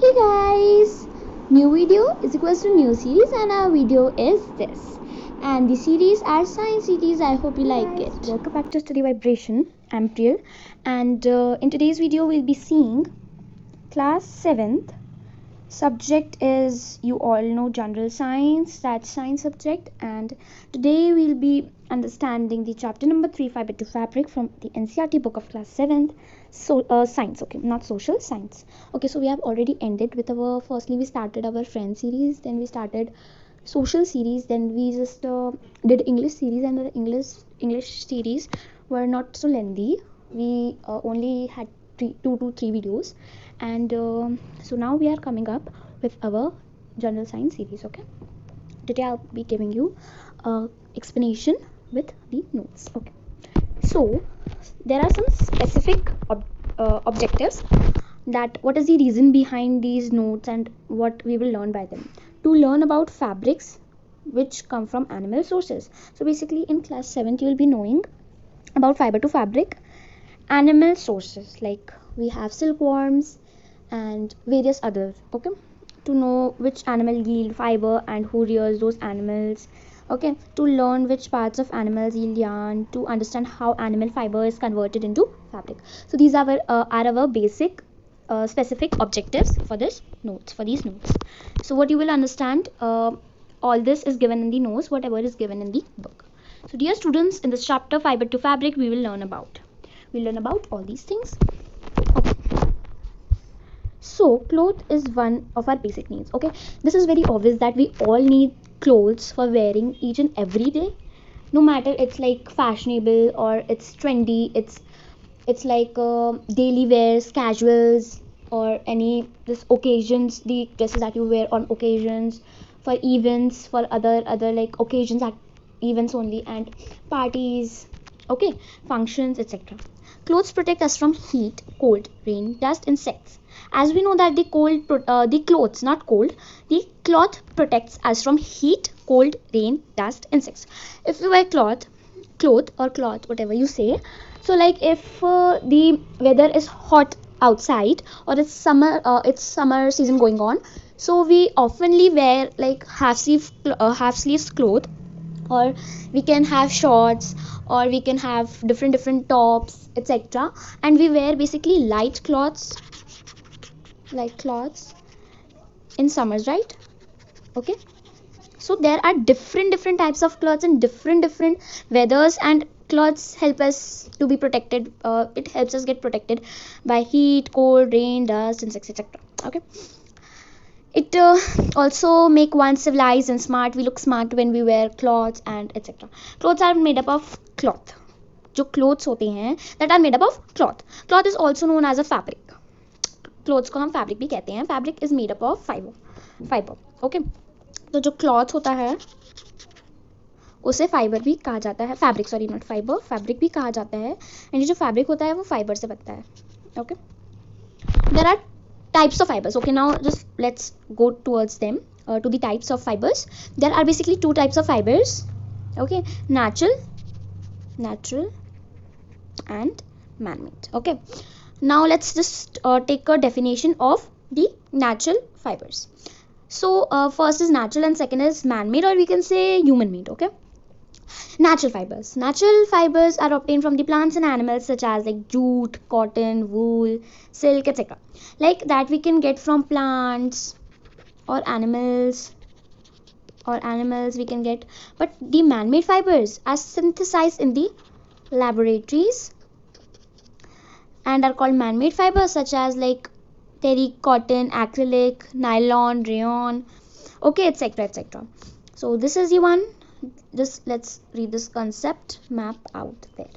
Hey guys, new video is equals to new series and our video is this. And the series are science series. I hope you like it. Welcome back to Study Vibration. I'm Priyal and in today's video we'll be seeing class 7th. Subject is, you all know, general science, that's science subject, and today we'll be understanding the chapter number 3, fiber to fabric, from the NCERT book of class 7th. Science, okay, not social, science. Okay, so we have already ended with our, firstly we started our friend series, then we started social series, then we just did English series, and the English series were not so lengthy. We only had 2 to 3 videos, and so now we are coming up with our general science series. Okay, today I'll be giving you explanation with the notes. Okay, so there are some specific objectives, that what is the reason behind these notes and what we will learn by them. To learn about fabrics which come from animal sources. So basically in class 7 you will be knowing about fiber to fabric, animal sources, like we have silkworms and various others. Okay, to know which animal yield fiber and who rears those animals. Okay, to learn which parts of animals yield yarn, to understand how animal fiber is converted into fabric. So these are our basic specific objectives for these notes. So what you will understand, all this is given in the notes, whatever is given in the book. So dear students, in this chapter fiber to fabric we'll learn about all these things. Okay, so cloth is one of our basic needs. Okay, this is very obvious that we all need clothes for wearing each and every day, no matter it's like fashionable or it's trendy, it's like daily wears, casuals, or any this occasions, the dresses that you wear on occasions, for events, for other like occasions, at events only, and parties, okay, functions, etc. Clothes protect us from heat, cold, rain, dust, insects. As we know that the cloth protects us from heat, cold, rain, dust, insects. If you wear cloth, whatever you say, so like if the weather is hot outside, or it's summer season going on, so we oftenly wear like half sleeves cloth, or we can have shorts, or we can have different tops, etc. And we wear basically light cloths in summers, right? Okay, so there are different types of clothes in different weathers, and clothes help us to be protected. It helps us get protected by heat, cold, rain, dust, insects, etc. Okay, it also make one civilized and smart. We look smart when we wear clothes and etc. Clothes are made up of cloth. जो clothes होते हैं, that are made up of cloth. Cloth is also known as a fabric. Clothes को हम fabric भी कहते हैं. Fabric is made up of fiber. Okay, तो जो cloth होता है उसे फाइबर भी कहा जाता है, fabric, sorry not fibre, fabric भी कहा जाता है. एंड ये जो फैब्रिक होता है वो फाइबर से बनता है. Okay, there are types of fibers. Okay, now just let's go towards them, to the types of fibers. There are basically two types of fibers. Okay, natural and man-made. Okay, now let's just take a definition of the natural fibers. So first is natural and second is man-made, or we can say human-made. Okay, natural fibers are obtained from the plants and animals, such as like jute, cotton, wool, silk, etc. Like that we can get from plants or animals we can get. But the man-made fibers are synthesized in the laboratories and are called man-made fibers, such as like terry, cotton, acrylic, nylon, rayon, okay, etc. So this is the one. Just let's read this concept map out there.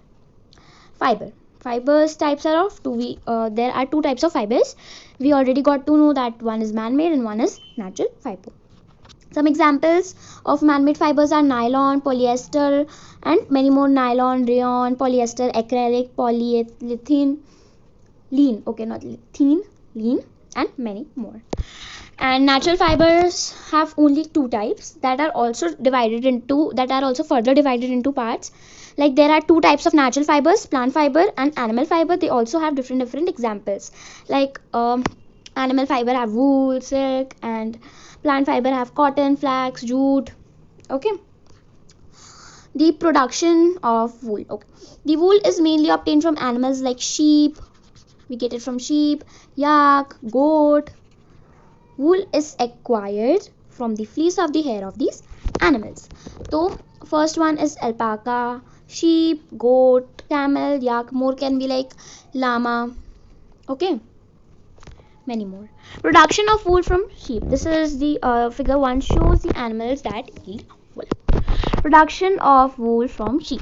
Fibers types are of two. There are two types of fibers. We already got to know that one is man-made and one is natural fiber. Some examples of man-made fibers are nylon, polyester, and many more. Nylon, rayon, polyester, acrylic, polyethylene, lean, and many more. And natural fibers have only two types that are also further divided into parts. Like there are two types of natural fibers, plant fiber and animal fiber. They also have different examples. Like Animal fiber have wool, silk, and plant fiber have cotton, flax, jute. Okay. The production of wool. Okay. The wool is mainly obtained from animals like sheep. We get it from sheep, yak, goat. Wool is acquired from the fleece of the hair of these animals. So first one is alpaca, sheep, goat, camel, yak. More can be like llama. Okay, many more. Production of wool from sheep. This is the figure 1 shows the animals that eat wool. Production of wool from sheep.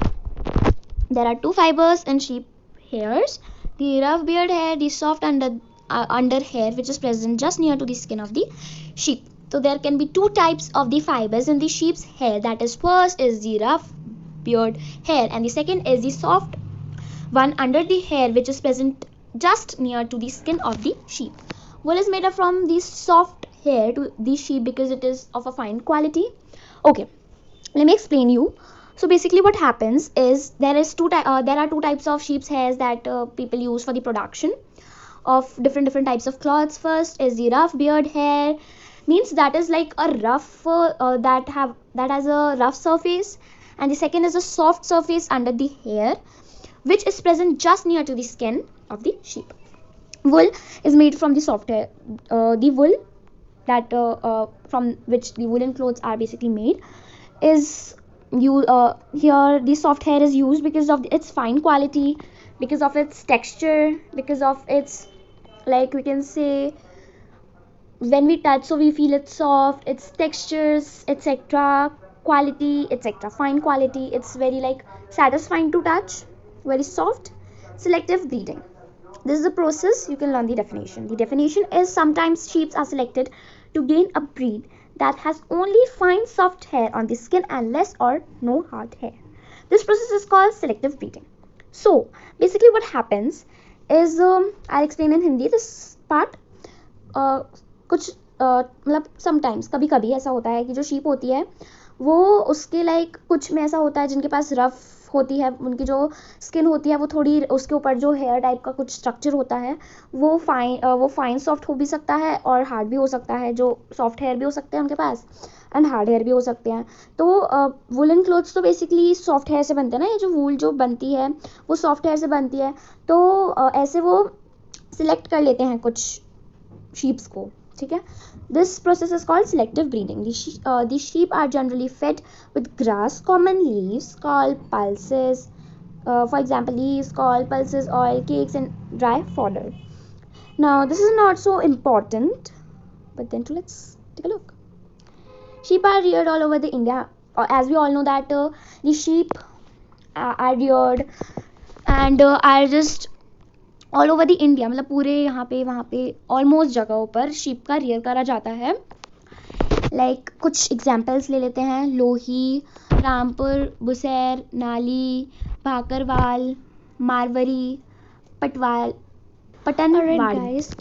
There are two fibers in sheep hairs: the rough beard hair, the soft under hair, which is present just near to the skin of the sheep. So there can be two types of the fibers in the sheep's hair. That is, first is the rough beard hair, and the second is the soft one under the hair, which is present just near to the skin of the sheep. Wool is made up from the soft hair to the sheep because it is of a fine quality. Okay, let me explain you. So basically what happens is there are two types of sheep's hairs that people use for the production of different types of cloths. First is the rough beard hair, means that is like a rough that has a rough surface, and the second is a soft surface under the hair, which is present just near to the skin of the sheep. Wool is made from the soft hair. The wool that from which the woolen clothes are basically made is here the soft hair is used because of its fine quality, because of its texture, because of its, like we can say, when we touch so we feel it's soft, its textures, etc., quality, etc., fine quality. It's very like satisfying to touch, very soft. Selective breeding. This is a process. You can learn the definition. The definition is sometimes sheep are selected to gain a breed that has only fine soft hair on the skin and less or no hard hair. This process is called selective breeding. So basically what happens is I'll explain in Hindi this part. कुछ मतलब sometimes कभी कभी ऐसा होता है कि जो sheep होती है वो उसके लाइक कुछ में ऐसा होता है जिनके पास रफ होती है, उनकी जो स्किन होती है वो थोड़ी, उसके ऊपर जो हेयर टाइप का कुछ स्ट्रक्चर होता है वो फाइन सॉफ्ट हो भी सकता है और हार्ड भी हो सकता है. जो सॉफ्ट हेयर भी हो सकते हैं उनके पास एंड हार्ड हेयर भी हो सकते हैं. तो वुलन क्लोथ्स तो बेसिकली सॉफ्ट हेयर से बनते हैं ना, ये जो वूल जो बनती है वो सॉफ्ट हेयर से बनती है. तो ऐसे वो सिलेक्ट कर लेते हैं कुछ शीप्स को, ठीक है. This process is called selective breeding. The sheep are generally fed with grass, common leaves called pulses, for example leaves called pulses, oil, cakes and dry fodder. Now this is not so important, but then let's take a look. Sheep are reared all over the India. As we all know that the sheep are reared and are just all over the India, मतलब पूरे यहाँ पे वहाँ पे almost जगहों पर sheep का rear करा जाता है. लाइक कुछ एग्जांपल्स ले लेते हैं. लोही, रामपुर, बुसैर, नाली, भाकरवाल, मारवरी, पटनवाड़ी.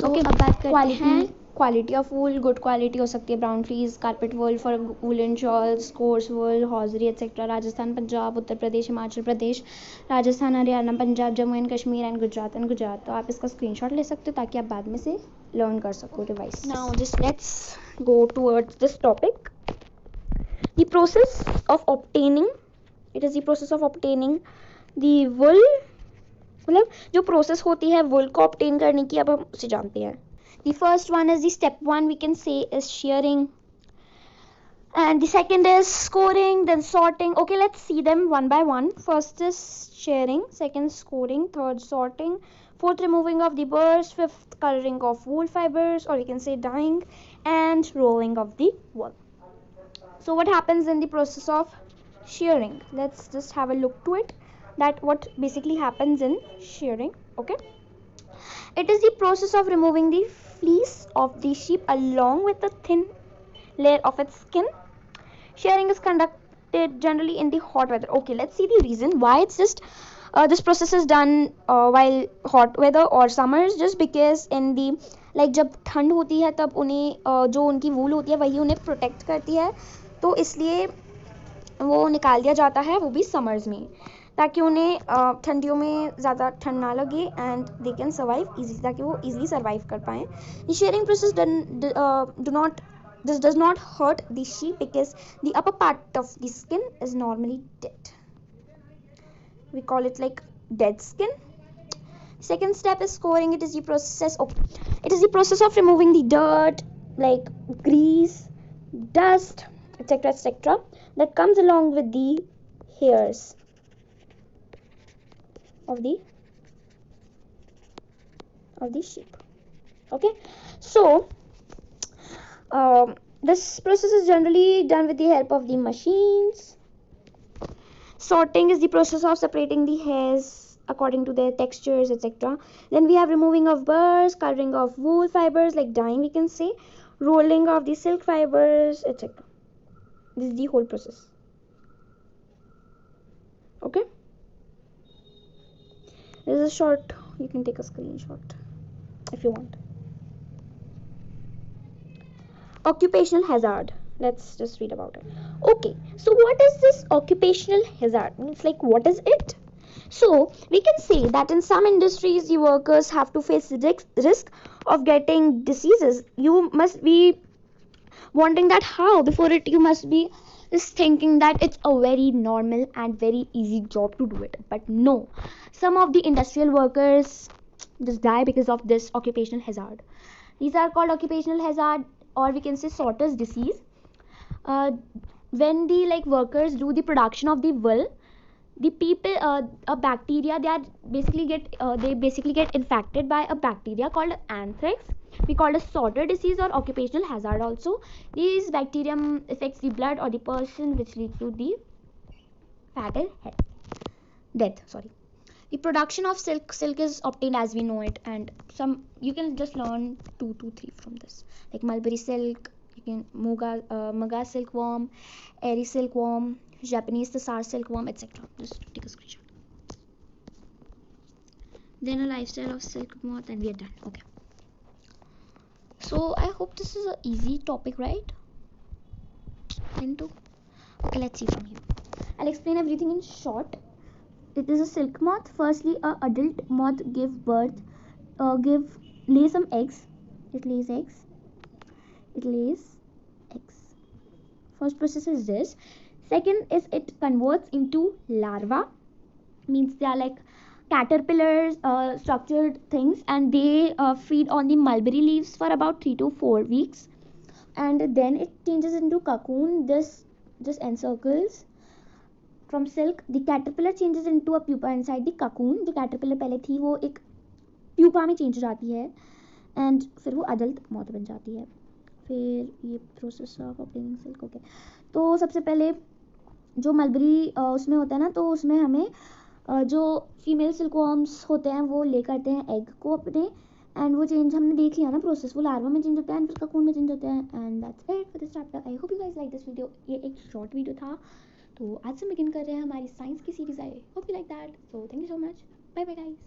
ओके, अब बात करते हैं quality of wool. Good quality हो सकती है brown fleece, carpet wool for woollen shawls, course wool, hosiery etcetera. Rajasthan, Punjab, Uttar Pradesh, Himachal Pradesh, Rajasthan, Haryana, Punjab, Jammu and Kashmir and Gujarat. तो आप इसका स्क्रीनशॉट ले सकते हो ताकि आप बाद में से लर्न कर सको revise. Now just let's go towards this topic. The process of obtaining, it is the process of obtaining the wool. मतलब जो प्रोसेस होती है वुल को ऑब्टेन करने की, अब हम उसे जानते हैं. The first one is the step 1, we can say, is shearing, and the second is scoring, then sorting. Okay, let's see them one by one. First is shearing, second scoring, third sorting, fourth removing of the burrs, fifth coloring of wool fibers, or we can say dyeing, and rolling of the wool. So what happens in the process of shearing? Let's just have a look to it, that what basically happens in shearing. Okay, it is the process of removing the fleece of the sheep along with a thin layer of its skin. Shearing is conducted generally in the hot weather. Okay, let's see the reason why it's just this process is done while hot weather or summers, just because in the like जब ठंड होती है तब उन्हें जो उनकी वूल होती है वही उन्हें प्रोटेक्ट करती है, तो इसलिए वो निकाल दिया जाता है, वो भी समर्स में. ताकि उन्हें ठंडियों में ज़्यादा ठंड ना लगे and they can survive easily, ताकि वो इजीली सर्वाइव कर पाएँ. The sharing process does not hurt the sheep because the upper part of the skin is normally dead. We call it like dead skin. Second step is scoring. It is the process of removing the dirt like grease, dust, etc., that comes along with the hairs of the sheep. Okay, so this process is generally done with the help of the machines. Sorting is the process of separating the hairs according to their textures, etc. Then we have removing of burrs, coloring of wool fibers like dyeing, we can say, rolling of the silk fibers, etc. This is the whole process. Okay, this is a short, you can take a screenshot if you want. Occupational hazard, let's just read about it. Okay, so what is this occupational hazard? Means like, what is it? So we can say that in some industries the workers have to face risk of getting diseases. You must be wondering that how. Before it you must be just thinking that it's a very normal and very easy job to do it, but no, some of the industrial workers just die because of this occupational hazard. These are called occupational hazard, or we can say sorter's disease. uh, when the workers do the production of the wool, the people a bacteria, they basically get infected by a bacteria called anthrax. We call it sorter disease or occupational hazard also. These bacterium affects the blood or the person, which leads to the fatal death. Sorry. The production of silk is obtained as we know it, and some you can just learn 2 to 3 from this, like mulberry silk, you can muga silkworm, airy silkworm, Japanese tassar silkworm, etc. Just take a screenshot. Then a lifestyle of silk moth, and we are done. Okay, so I hope this is an easy topic, right? Into okay, let's see from here. I'll explain everything in short. It is a silk moth. Firstly, a adult moth lay some eggs. It lays eggs. First process is this. Second is it converts into larva. Means they are like caterpillars, structured things, and they feed on the mulberry leaves for about 3 to 4 weeks, and then it changes into cocoon. This just encircles. From silk, the caterpillar changes into a pupa inside the cocoon. जो caterpillar पहले थी वो एक pupa में change हो जाती है, and फिर वो adult moth बन जाती है. फिर ये process of obtaining silk. Okay, तो सबसे पहले जो मलबरी उसमें होता है ना, तो उसमें हमें जो फीमेल सिल्कवर्म्स होते हैं वो ले करते हैं एग को अपने, एंड वो चेंज हमने देख लिया ना प्रोसेस, वो लार्वा में चेंज होता है एंड फिर ककून में चेंज होता है. And that's it for this chapter. I hope you guys like this video. ये एक शॉर्ट वीडियो था, तो आज से बिगिन कर रहे हैं हमारी साइंस की series. I hope you like that. So thank you so much. Bye bye guys.